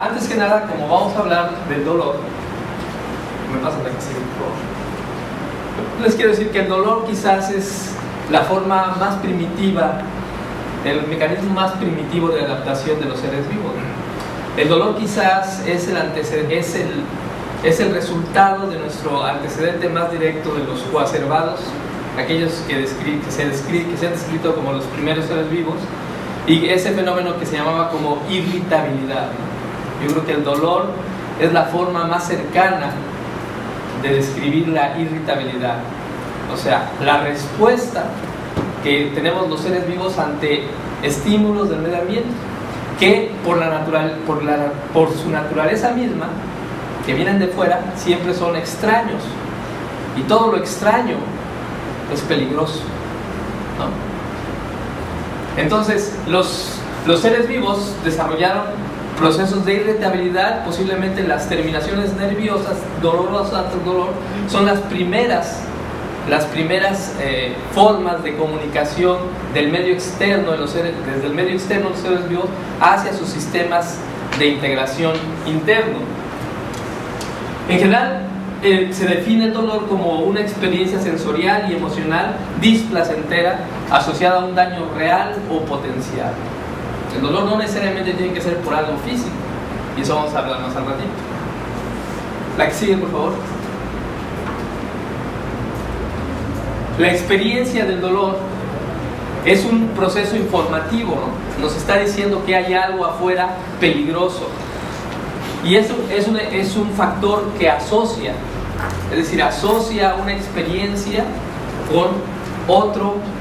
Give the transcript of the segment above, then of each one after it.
Antes que nada, como vamos a hablar del dolor, me pasa la que sigue, por favor. Les quiero decir que el dolor quizás es la forma más primitiva, el mecanismo más primitivo de adaptación de los seres vivos. El dolor quizás es el resultado de nuestro antecedente más directo de los coacervados, aquellos que se han descrito como los primeros seres vivos, y ese fenómeno que se llamaba como irritabilidad. Yo creo que el dolor es la forma más cercana de describir la irritabilidad, o sea, la respuesta que tenemos los seres vivos ante estímulos del medio ambiente, que por su naturaleza misma, que vienen de fuera, siempre son extraños, y todo lo extraño es peligroso, ¿no? Entonces, los seres vivos desarrollaron procesos de irritabilidad. Posiblemente las terminaciones nerviosas dolorosas del dolor son las primeras formas de comunicación del medio externo de desde el medio externo de los seres vivos hacia sus sistemas de integración interno. En general, se define el dolor como una experiencia sensorial y emocional displacentera asociada a un daño real o potencial. El dolor no necesariamente tiene que ser por algo físico, y eso vamos a hablar más al ratito. La que sigue, por favor. La experiencia del dolor es un proceso informativo, ¿no? Nos está diciendo que hay algo afuera peligroso, y eso es un factor que asocia, es decir, asocia una experiencia con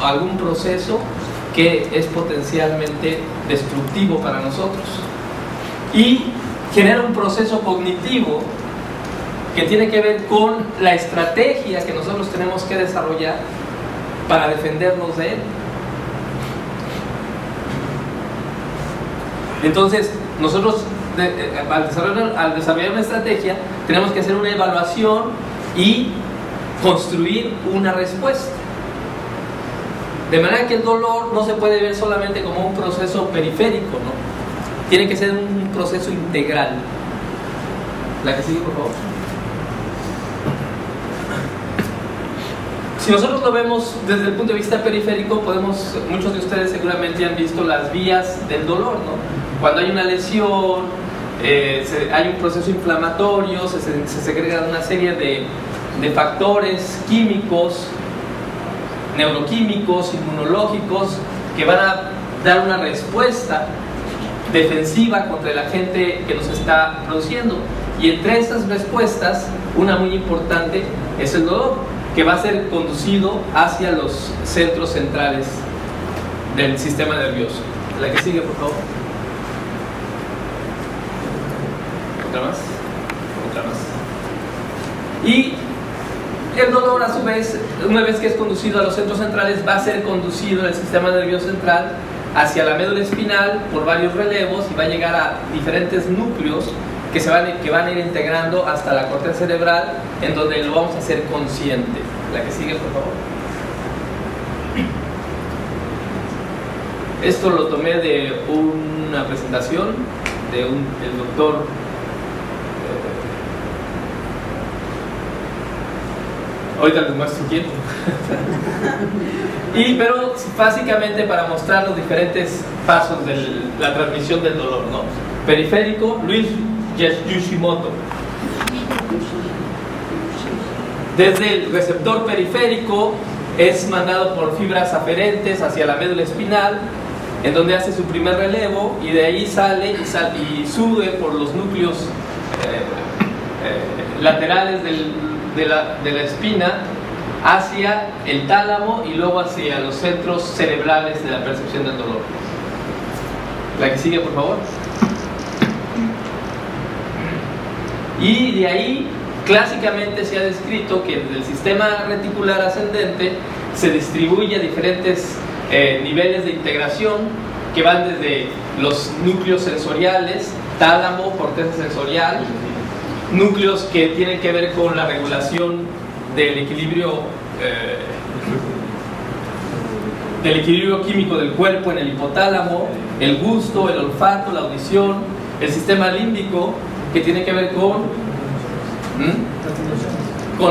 algún proceso que es potencialmente destructivo para nosotros, y genera un proceso cognitivo que tiene que ver con la estrategia que nosotros tenemos que desarrollar para defendernos de él. Entonces, nosotros al desarrollar una estrategia tenemos que hacer una evaluación y construir una respuesta. De manera que el dolor no se puede ver solamente como un proceso periférico, ¿no? Tiene que ser un proceso integral. La que sigue, por favor. Si nosotros lo vemos desde el punto de vista periférico, muchos de ustedes seguramente han visto las vías del dolor, ¿no? Cuando hay una lesión, hay un proceso inflamatorio, se segregan una serie de factores químicos, neuroquímicos, inmunológicos, que van a dar una respuesta defensiva contra el agente que nos está produciendo. Y entre esas respuestas, una muy importante es el dolor, que va a ser conducido hacia los centros centrales del sistema nervioso. La que sigue, por favor. Otra más. Y el dolor, a su vez, una vez que es conducido a los centros centrales, va a ser conducido del sistema nervioso central hacia la médula espinal por varios relevos, y va a llegar a diferentes núcleos que van a ir integrando hasta la corteza cerebral, en donde lo vamos a hacer consciente. La que sigue, por favor. Esto lo tomé de una presentación del doctor ahorita les muestro quién. Pero básicamente para mostrar los diferentes pasos de la transmisión del dolor, ¿no? Periférico, Luis Yoshimoto. Desde el receptor periférico es mandado por fibras aferentes hacia la médula espinal, en donde hace su primer relevo, y de ahí sale y sube por los núcleos laterales de la espina hacia el tálamo, y luego hacia los centros cerebrales de la percepción del dolor. La que sigue, por favor. Y de ahí, clásicamente se ha descrito que del sistema reticular ascendente se distribuye a diferentes niveles de integración, que van desde los núcleos sensoriales, tálamo, corteza sensorial, núcleos que tienen que ver con la regulación del equilibrio químico del cuerpo en el hipotálamo, el gusto, el olfato, la audición, el sistema límbico, que tiene que ver con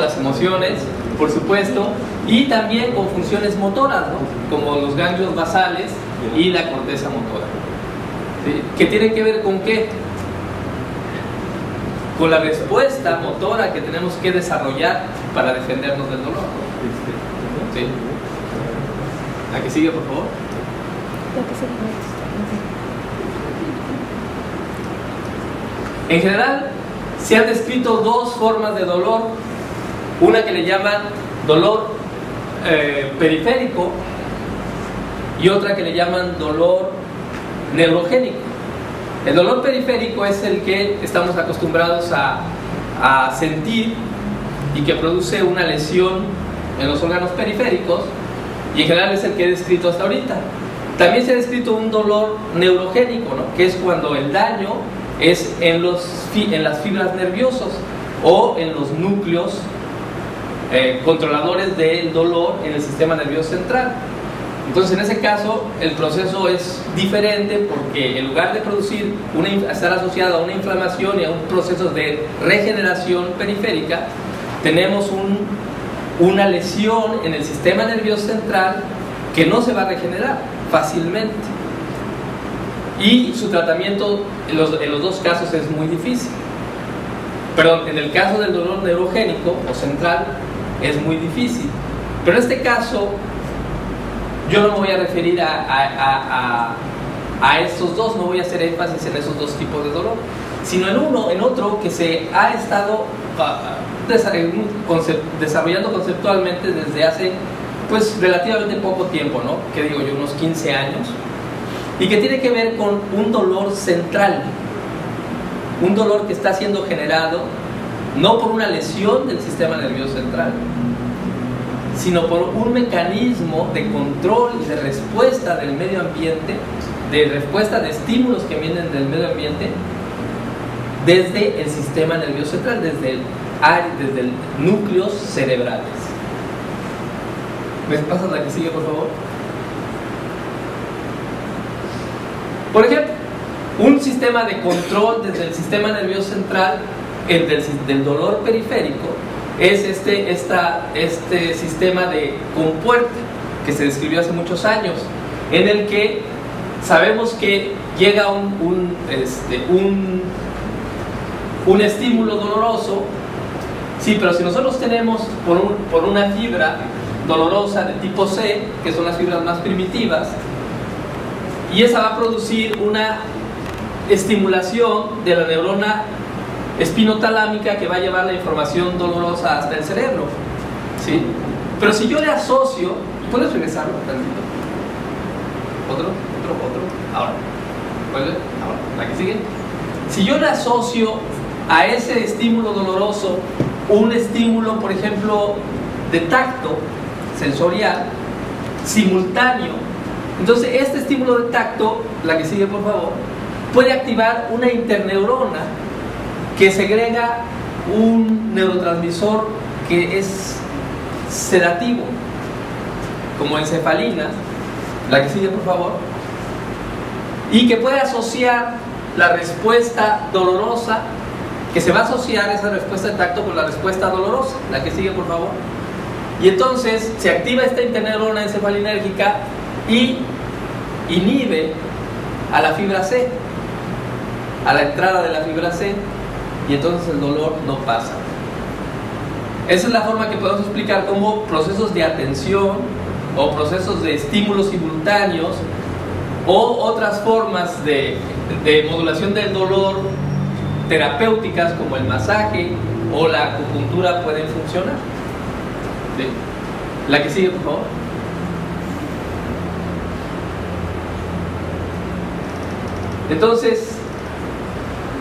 las emociones, por supuesto, y también con funciones motoras, ¿no? Como los ganglios basales y la corteza motora. ¿Sí? ¿Qué tiene que ver con qué? Con la respuesta motora que tenemos que desarrollar para defendernos del dolor. ¿Sí? ¿La que sigue, por favor? En general, se han descrito dos formas de dolor, una que le llaman dolor periférico y otra que le llaman dolor neurogénico. El dolor periférico es el que estamos acostumbrados a sentir y que produce una lesión en los órganos periféricos, y en general es el que he descrito hasta ahorita. También se ha descrito un dolor neurogénico, ¿no? Que es cuando el daño es en las fibras nerviosas o en los núcleos controladores del dolor en el sistema nervioso central. Entonces, en ese caso, el proceso es diferente, porque en lugar de producir estar asociado a una inflamación y a un proceso de regeneración periférica, tenemos una lesión en el sistema nervioso central que no se va a regenerar fácilmente. Y su tratamiento en los dos casos es muy difícil. Perdón, en el caso del dolor neurogénico o central es muy difícil. Pero en este caso, yo no me voy a referir a estos dos, no voy a hacer énfasis en esos dos tipos de dolor, sino en otro que se ha estado desarrollando conceptualmente desde hace pues relativamente poco tiempo, ¿no? Que digo yo, unos 15 años, y que tiene que ver con un dolor central, un dolor que está siendo generado no por una lesión del sistema nervioso central, sino por un mecanismo de control y de respuesta del medio ambiente, de respuesta de estímulos que vienen del medio ambiente desde el sistema nervioso central, desde el núcleos cerebrales. ¿Me pasas la que sigue, por favor? Por ejemplo, un sistema de control desde el sistema nervioso central, del dolor periférico, es este sistema de compuerta que se describió hace muchos años, en el que sabemos que llega un estímulo doloroso. Sí, pero si nosotros tenemos por una fibra dolorosa de tipo C, que son las fibras más primitivas, y esa va a producir una estimulación de la neurona espinotalámica que va a llevar la información dolorosa hasta el cerebro, ¿sí? Pero si yo le asocio, ¿puedes regresarlo tantito? Otro, ahora, la que sigue. Si yo le asocio a ese estímulo doloroso un estímulo, por ejemplo, de tacto sensorial simultáneo, entonces este estímulo de tacto, la que sigue por favor, puede activar una interneurona que segrega un neurotransmisor que es sedativo, como encefalina, la que sigue por favor, y que puede asociar la respuesta dolorosa, que se va a asociar esa respuesta de tacto con la respuesta dolorosa, la que sigue por favor, y entonces se activa esta interneurona encefalinérgica y inhibe a la fibra C, a la entrada de la fibra C, y entonces el dolor no pasa. Esa es la forma que podemos explicar cómo procesos de atención o procesos de estímulos simultáneos o otras formas de modulación del dolor terapéuticas como el masaje o la acupuntura pueden funcionar. ¿Sí? La que sigue, por favor. Entonces,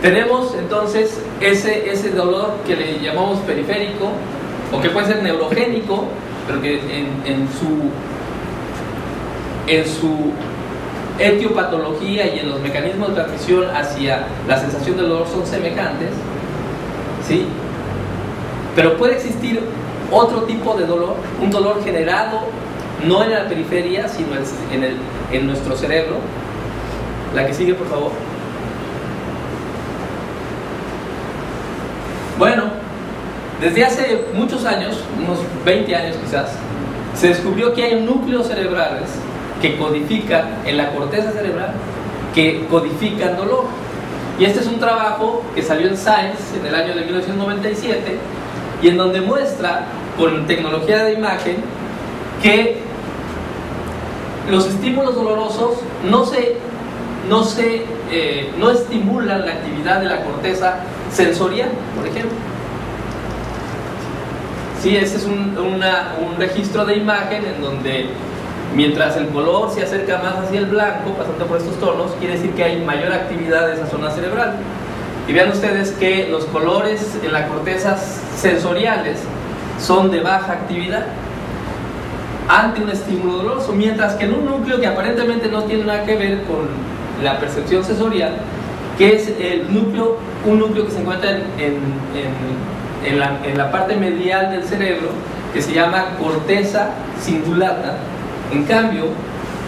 tenemos entonces ese dolor que le llamamos periférico, o que puede ser neurogénico, pero que en su etiopatología y en los mecanismos de transmisión hacia la sensación del dolor son semejantes, ¿sí? Pero puede existir otro tipo de dolor, un dolor generado no en la periferia, sino en nuestro cerebro. La que sigue, por favor. Bueno, desde hace muchos años, unos 20 años quizás, se descubrió que hay núcleos cerebrales que codifican en la corteza cerebral, que codifican dolor. Y este es un trabajo que salió en Science en el año de 1997 y en donde muestra con tecnología de imagen que los estímulos dolorosos no estimulan la actividad de la corteza sensorial, por ejemplo. Sí, ese es un registro de imagen en donde mientras el color se acerca más hacia el blanco, pasando por estos tonos, quiere decir que hay mayor actividad de esa zona cerebral. Y vean ustedes que los colores en las cortezas sensoriales son de baja actividad ante un estímulo doloroso, mientras que en un núcleo que aparentemente no tiene nada que ver con la percepción sensorial, que es un núcleo que se encuentra en la parte medial del cerebro, que se llama corteza cingulata. En cambio,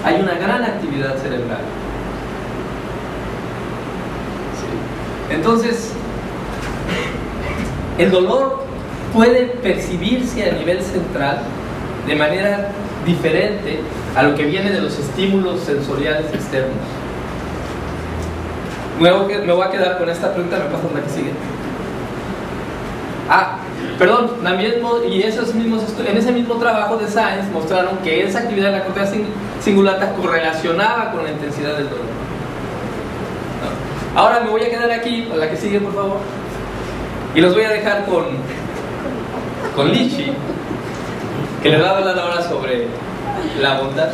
hay una gran actividad cerebral. Sí. Entonces, el dolor puede percibirse a nivel central de manera diferente a lo que viene de los estímulos sensoriales externos. Me voy a quedar con esta pregunta, me paso a la que sigue. Perdón, también, y en ese mismo trabajo de Science mostraron que esa actividad de la corteza cingulata correlacionaba con la intensidad del dolor. Ahora me voy a quedar aquí, a la que sigue por favor, y los voy a dejar con Lichi, que le va a hablar ahora sobre la bondad.